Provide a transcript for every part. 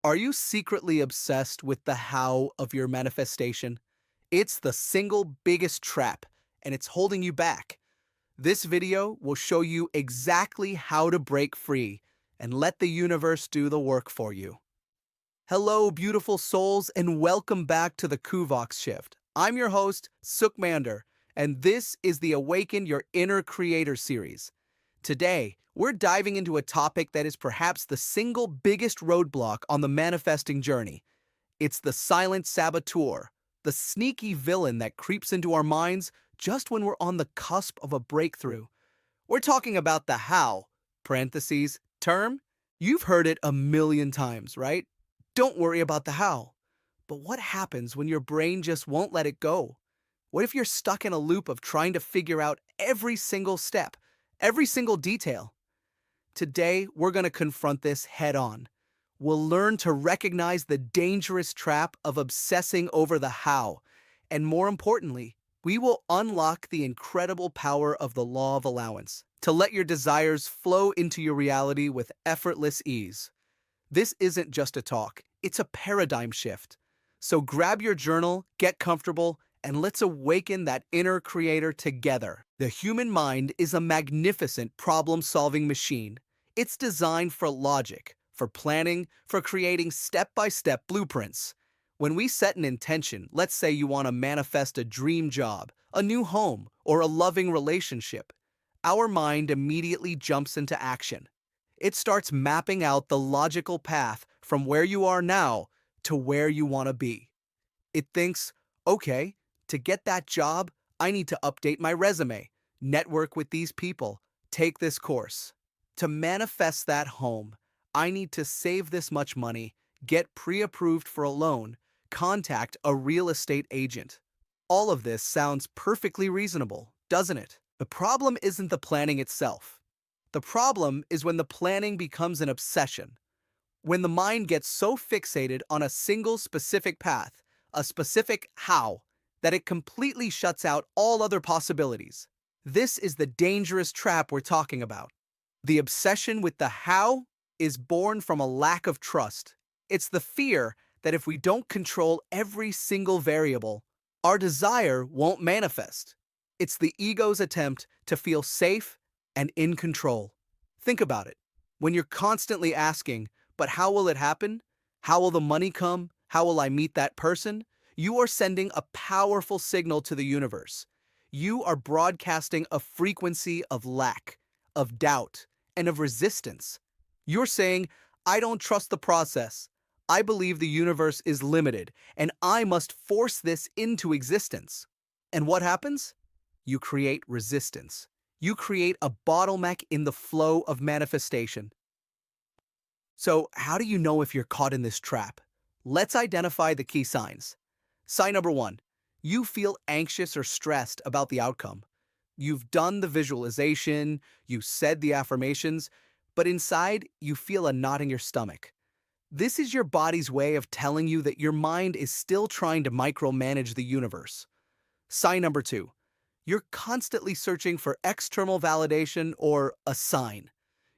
Are you secretly obsessed with the how of your manifestation? It's the single biggest trap, and it's holding you back. This video will show you exactly how to break free and let the universe do the work for you. Hello, beautiful souls, and welcome back to the Kuvox Shift. I'm your host, Sukhmander, and this is the Awaken Your Inner Creator series. Today, we're diving into a topic that is perhaps the single biggest roadblock on the manifesting journey. It's the silent saboteur, the sneaky villain that creeps into our minds just when we're on the cusp of a breakthrough. We're talking about the how, parentheses, term. You've heard it a million times, right? Don't worry about the how. But what happens when your brain just won't let it go? What if you're stuck in a loop of trying to figure out every single step, every single detail? Today, we're going to confront this head on. We'll learn to recognize the dangerous trap of obsessing over the how. And more importantly, we will unlock the incredible power of the Law of Allowance to let your desires flow into your reality with effortless ease. This isn't just a talk, it's a paradigm shift. So grab your journal, get comfortable, and let's awaken that inner creator together. The human mind is a magnificent problem-solving machine. It's designed for logic, for planning, for creating step-by-step blueprints. When we set an intention, let's say you want to manifest a dream job, a new home, or a loving relationship, our mind immediately jumps into action. It starts mapping out the logical path from where you are now to where you want to be. It thinks, okay, to get that job, I need to update my resume, network with these people, take this course. To manifest that home, I need to save this much money, get pre-approved for a loan, contact a real estate agent. All of this sounds perfectly reasonable, doesn't it? The problem isn't the planning itself. The problem is when the planning becomes an obsession. When the mind gets so fixated on a single specific path, a specific how, that it completely shuts out all other possibilities. This is the dangerous trap we're talking about. The obsession with the how is born from a lack of trust. It's the fear that if we don't control every single variable, our desire won't manifest. It's the ego's attempt to feel safe and in control. Think about it. When you're constantly asking, but how will it happen? How will the money come? How will I meet that person? You are sending a powerful signal to the universe. You are broadcasting a frequency of lack, of doubt, and of resistance. You're saying, I don't trust the process. I believe the universe is limited, and I must force this into existence. And what happens? You create resistance. You create a bottleneck in the flow of manifestation. So, how do you know if you're caught in this trap? Let's identify the key signs. Sign number one, you feel anxious or stressed about the outcome. You've done the visualization, you said the affirmations, but inside you feel a knot in your stomach. This is your body's way of telling you that your mind is still trying to micromanage the universe. Sign number two, you're constantly searching for external validation or a sign.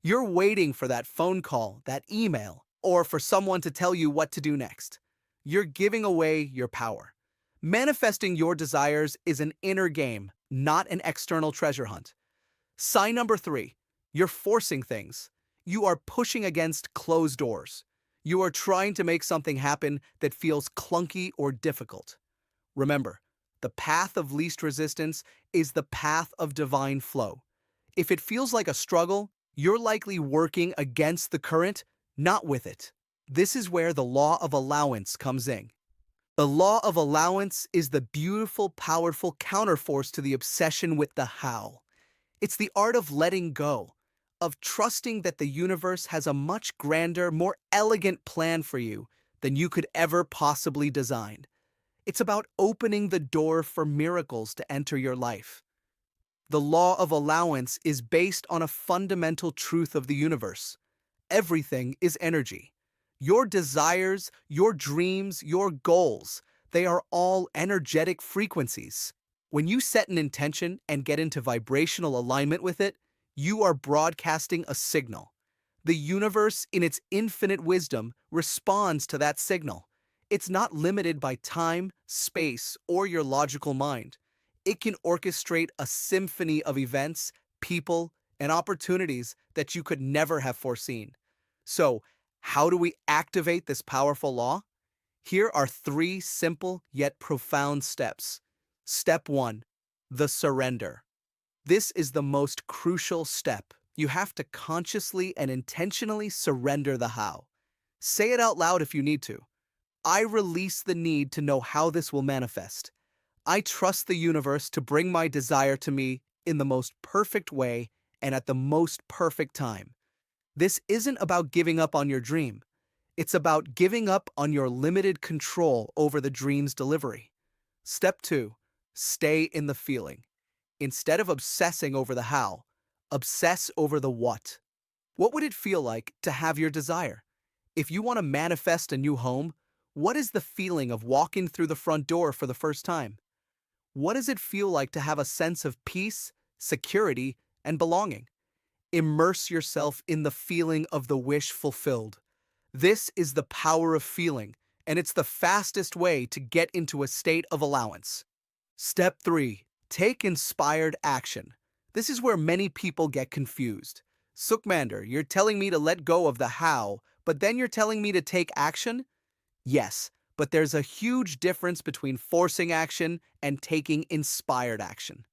You're waiting for that phone call, that email, or for someone to tell you what to do next. You're giving away your power. Manifesting your desires is an inner game, not an external treasure hunt. Sign number three, you're forcing things. You are pushing against closed doors. You are trying to make something happen that feels clunky or difficult. Remember, the path of least resistance is the path of divine flow. If it feels like a struggle, you're likely working against the current, not with it. This is where the Law of Allowance comes in. The Law of Allowance is the beautiful, powerful counterforce to the obsession with the how. It's the art of letting go, of trusting that the universe has a much grander, more elegant plan for you than you could ever possibly design. It's about opening the door for miracles to enter your life. The Law of Allowance is based on a fundamental truth of the universe. Everything is energy. Your desires, your dreams, your goals, they are all energetic frequencies. When you set an intention and get into vibrational alignment with it, you are broadcasting a signal. The universe, in its infinite wisdom, responds to that signal. It's not limited by time, space, or your logical mind. It can orchestrate a symphony of events, people, and opportunities that you could never have foreseen. So, how do we activate this powerful law? Here are three simple yet profound steps. Step 1. The surrender. This is the most crucial step. You have to consciously and intentionally surrender the how. Say it out loud if you need to. I release the need to know how this will manifest. I trust the universe to bring my desire to me in the most perfect way and at the most perfect time. This isn't about giving up on your dream. It's about giving up on your limited control over the dream's delivery. Step 2. Stay in the feeling. Instead of obsessing over the how, obsess over the what. What would it feel like to have your desire? If you want to manifest a new home, what is the feeling of walking through the front door for the first time? What does it feel like to have a sense of peace, security, and belonging? Immerse yourself in the feeling of the wish fulfilled. This is the power of feeling, and it's the fastest way to get into a state of allowance. Step 3. Take inspired action. This is where many people get confused. Sukhmander, you're telling me to let go of the how, but then you're telling me to take action? Yes, but there's a huge difference between forcing action and taking inspired action.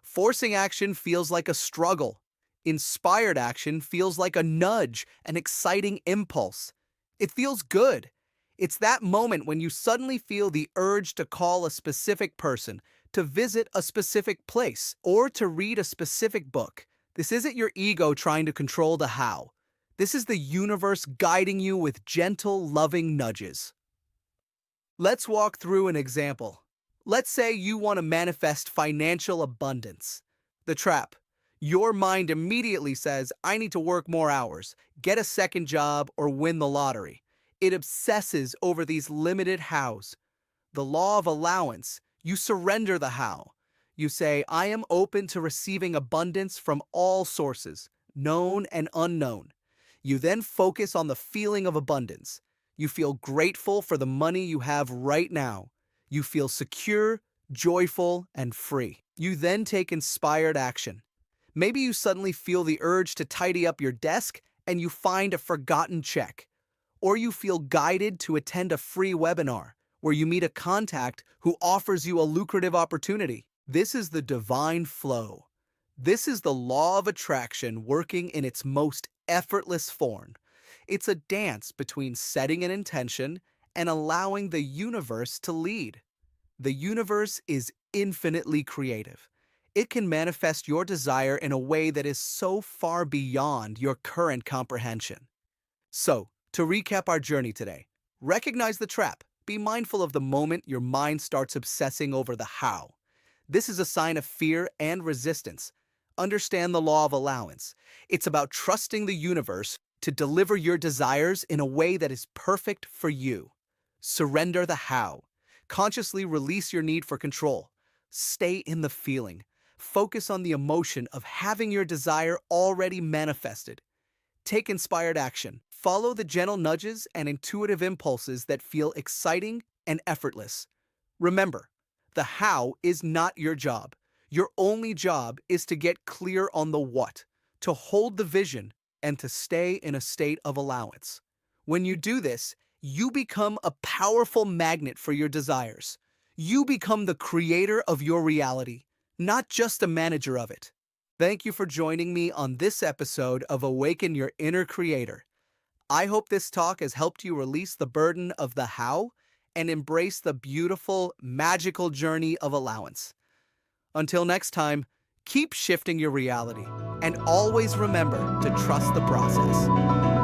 Forcing action feels like a struggle. Inspired action feels like a nudge, an exciting impulse. It feels good. It's that moment when you suddenly feel the urge to call a specific person, to visit a specific place, or to read a specific book. This isn't your ego trying to control the how. This is the universe guiding you with gentle, loving nudges. Let's walk through an example. Let's say you want to manifest financial abundance. The trap. Your mind immediately says, I need to work more hours, get a second job, or win the lottery. It obsesses over these limited hows. The law of allowance. You surrender the how. You say, I am open to receiving abundance from all sources, known and unknown. You then focus on the feeling of abundance. You feel grateful for the money you have right now. You feel secure, joyful, and free. You then take inspired action. Maybe you suddenly feel the urge to tidy up your desk and you find a forgotten check. Or you feel guided to attend a free webinar where you meet a contact who offers you a lucrative opportunity. This is the divine flow. This is the law of attraction working in its most effortless form. It's a dance between setting an intention and allowing the universe to lead. The universe is infinitely creative. It can manifest your desire in a way that is so far beyond your current comprehension. So, to recap our journey today, recognize the trap. Be mindful of the moment your mind starts obsessing over the how. This is a sign of fear and resistance. Understand the law of allowance. It's about trusting the universe to deliver your desires in a way that is perfect for you. Surrender the how. Consciously release your need for control. Stay in the feeling. Focus on the emotion of having your desire already manifested. Take inspired action. Follow the gentle nudges and intuitive impulses that feel exciting and effortless. Remember, the how is not your job. Your only job is to get clear on the what, to hold the vision, and to stay in a state of allowance. When you do this, you become a powerful magnet for your desires. You become the creator of your reality, not just a manager of it. Thank you for joining me on this episode of Awaken Your Inner Creator. I hope this talk has helped you release the burden of the how and embrace the beautiful, magical journey of allowance. Until next time, keep shifting your reality and always remember to trust the process.